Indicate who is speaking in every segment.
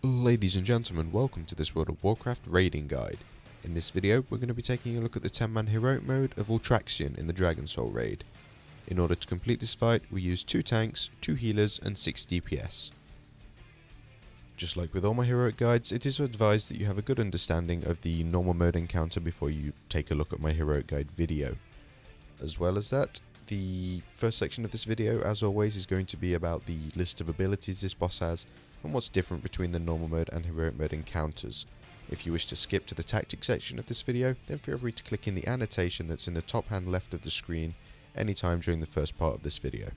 Speaker 1: Ladies and gentlemen, welcome to this World of Warcraft raiding guide. In this video, we're going to be taking a look at the 10-man heroic mode of Ultraxion in the Dragon Soul raid. In order to complete this fight, we use 2 tanks, 2 healers and 6 DPS. Just like with all my heroic guides, it is advised that you have a good understanding of the normal mode encounter before you take a look at my heroic guide video. As well as that, the first section of this video, as always, is going to be about the list of abilities this boss has and what's different between the normal mode and heroic mode encounters. If you wish to skip to the tactics section of this video, then feel free to click in the annotation that's in the top hand left of the screen anytime during the first part of this video.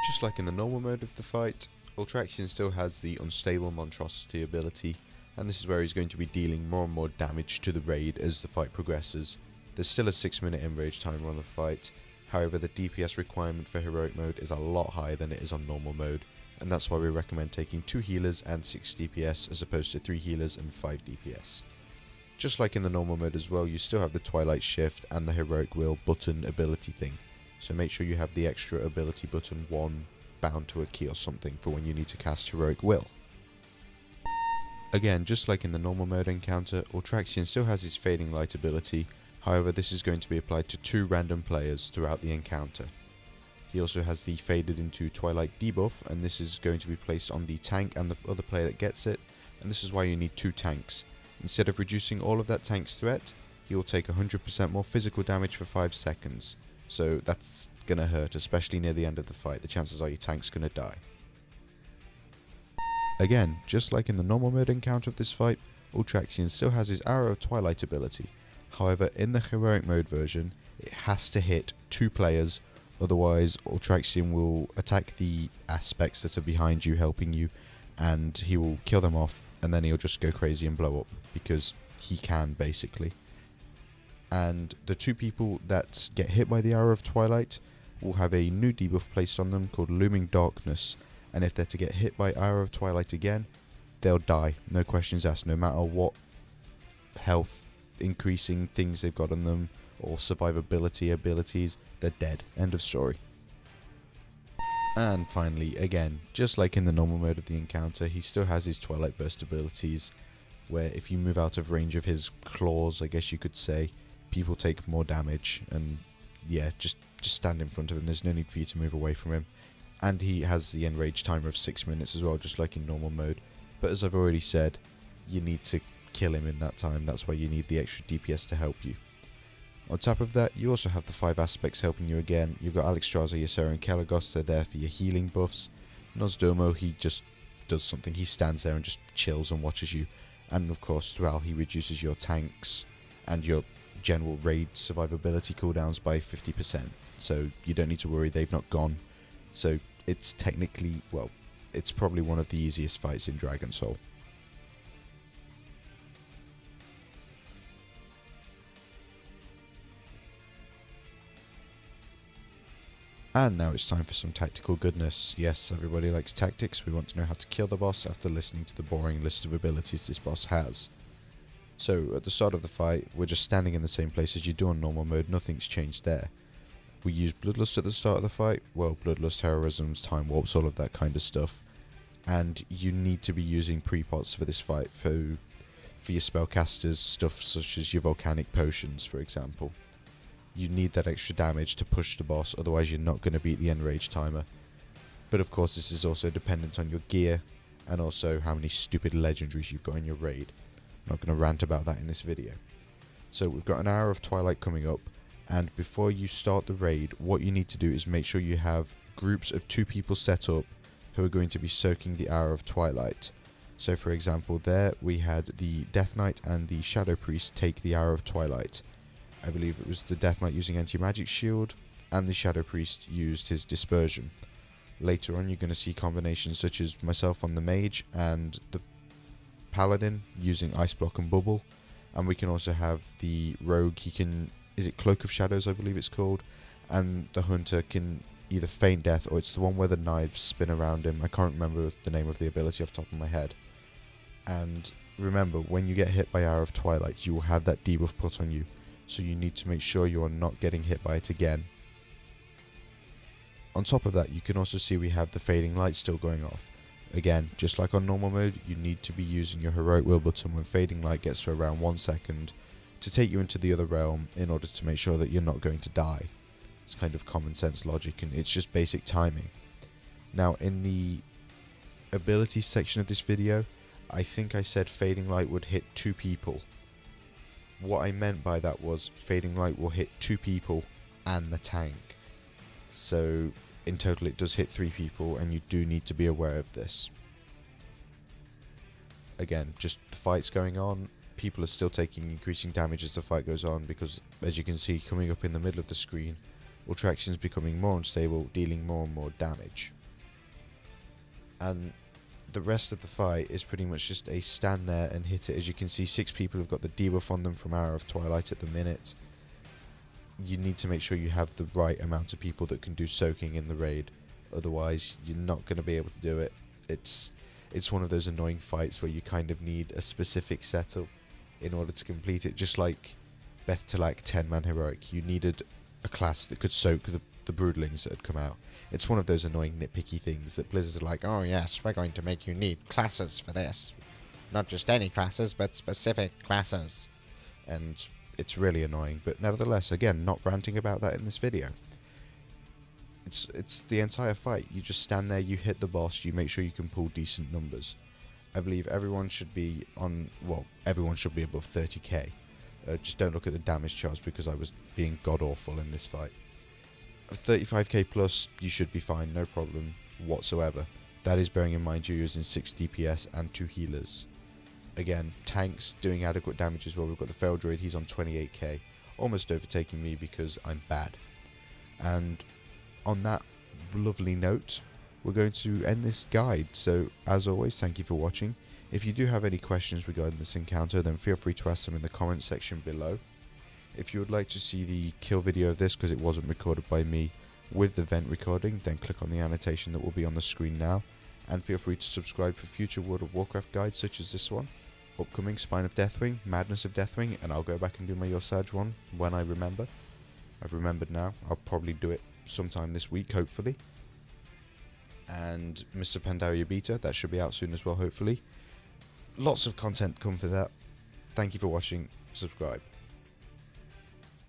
Speaker 1: Just like in the normal mode of the fight, Ultraxion still has the unstable monstrosity ability, and this is where he's going to be dealing more and more damage to the raid as the fight progresses. There's still a 6-minute enrage timer on the fight, however the DPS requirement for heroic mode is a lot higher than it is on normal mode, and that's why we recommend taking 2 healers and 6 DPS as opposed to 3 healers and 5 DPS. Just like in the normal mode as well, you still have the Twilight Shift and the Heroic Will button ability thing, so make sure you have the extra ability button 1 bound to a key or something for when you need to cast Heroic Will. Again, just like in the normal mode encounter, Ultraxion still has his Fading Light ability, however this is going to be applied to 2 random players throughout the encounter. He also has the Faded into Twilight debuff, and this is going to be placed on the tank and the other player that gets it, and this is why you need 2 tanks. Instead of reducing all of that tank's threat, he will take 100% more physical damage for 5 seconds, so that's gonna hurt, especially near the end of the fight. The chances are your tank's gonna die. Again, just like in the normal mode encounter of this fight, Ultraxion still has his Arrow of Twilight ability. However, in the heroic mode version, it has to hit 2 players, otherwise Ultraxion will attack the aspects that are behind you helping you, and he will kill them off, and then he'll just go crazy and blow up, because he can basically. And the 2 people that get hit by the Arrow of Twilight will have a new debuff placed on them called Looming Darkness, and if they're to get hit by Arrow of Twilight again, they'll die, no questions asked, no matter what health increasing things they've got on them or survivability abilities, they're dead. End of story. And finally, again, just like in the normal mode of the encounter, he still has his Twilight Burst abilities, where if you move out of range of his claws, I guess you could say, people take more damage, and yeah, just stand in front of him, there's no need for you to move away from him. And he has the enrage timer of 6 minutes as well, just like in normal mode, but as I've already said, you need to kill him in that time, that's why you need the extra DPS to help you. On top of that, you also have the 5 aspects helping you again. You've got Alexstrasza, Ysera and Kelagos, they're there for your healing buffs. Nosdomo, he just does something, he stands there and just chills and watches you. And of course, Thrall, he reduces your tanks and your general raid survivability cooldowns by 50%. So you don't need to worry, they've not gone. So it's technically, well, it's probably one of the easiest fights in Dragon Soul. And now it's time for some tactical goodness. Yes, everybody likes tactics, we want to know how to kill the boss after listening to the boring list of abilities this boss has. So, at the start of the fight, we're just standing in the same place as you do on normal mode, nothing's changed there. We use Bloodlust at the start of the fight, well, Bloodlust, Heroisms, Time Warps, all of that kind of stuff. And you need to be using pre-pots for this fight, for your spellcasters, stuff such as your Volcanic Potions, for example. You need that extra damage to push the boss, otherwise you're not going to beat the enrage timer. But of course this is also dependent on your gear, and also how many stupid legendaries you've got in your raid. I'm not going to rant about that in this video. So we've got an Hour of Twilight coming up, and before you start the raid, what you need to do is make sure you have groups of 2 people set up who are going to be soaking the Hour of Twilight. So for example there we had the Death Knight and the Shadow Priest take the Hour of Twilight. I believe it was the Death Knight using Anti-Magic Shield, and the Shadow Priest used his Dispersion. Later on you're going to see combinations such as myself on the Mage and the Paladin using Ice Block and Bubble, and we can also have the Rogue, he can, is it Cloak of Shadows I believe it's called, and the Hunter can either feign death, or it's the one where the knives spin around him, I can't remember the name of the ability off the top of my head. And remember, when you get hit by Hour of Twilight, you will have that debuff put on you, so you need to make sure you are not getting hit by it again. On top of that, you can also see we have the Fading Light still going off. Again, just like on normal mode, you need to be using your heroic will button when fading light gets to around 1 second to take you into the other realm in order to make sure that you're not going to die. It's kind of common sense logic, and it's just basic timing. Now, in the abilities section of this video, I think I said fading light would hit 2 people. What I meant by that was fading light will hit 2 people and the tank. So in total it does hit 3 people, and you do need to be aware of this. Again, just the fight's going on. People are still taking increasing damage as the fight goes on, because as you can see coming up in the middle of the screen, Ultraxion's becoming more unstable, dealing more and more damage. And the rest of the fight is pretty much just a stand there and hit it. As you can see, 6 people have got the debuff on them from Hour of Twilight at the minute. You need to make sure you have the right amount of people that can do soaking in the raid, otherwise you're not going to be able to do it. It's one of those annoying fights where you kind of need a specific setup in order to complete it, just like Beth Tilak 10-man heroic. You needed a class that could soak the broodlings that had come out. It's one of those annoying nitpicky things that Blizzard are like, oh yes, we're going to make you need classes for this. Not just any classes, but specific classes. And it's really annoying, but nevertheless, again, not ranting about that in this video. It's the entire fight. You just stand there, you hit the boss, you make sure you can pull decent numbers. I believe everyone should be everyone should be above 30k. Just don't look at the damage charts, because I was being god awful in this fight. 35k plus, you should be fine, no problem whatsoever. That is bearing in mind you're using 6 DPS and 2 healers. Again, tanks doing adequate damage as well. We've got the Fail Druid, he's on 28k, almost overtaking me because I'm bad. And on that lovely note, we're going to end this guide. So as always, thank you for watching. If you do have any questions regarding this encounter, then feel free to ask them in the comments section below. If you would like to see the kill video of this, because it wasn't recorded by me, with the vent recording, then click on the annotation that will be on the screen now, and feel free to subscribe for future World of Warcraft guides such as this one, upcoming Spine of Deathwing, Madness of Deathwing, and I'll go back and do my Yorsage one when I remember. I've remembered now. I'll probably do it sometime this week, hopefully. And Mr. Pandaria Beta, that should be out soon as well, hopefully. Lots of content come for that. Thank you for watching. Subscribe.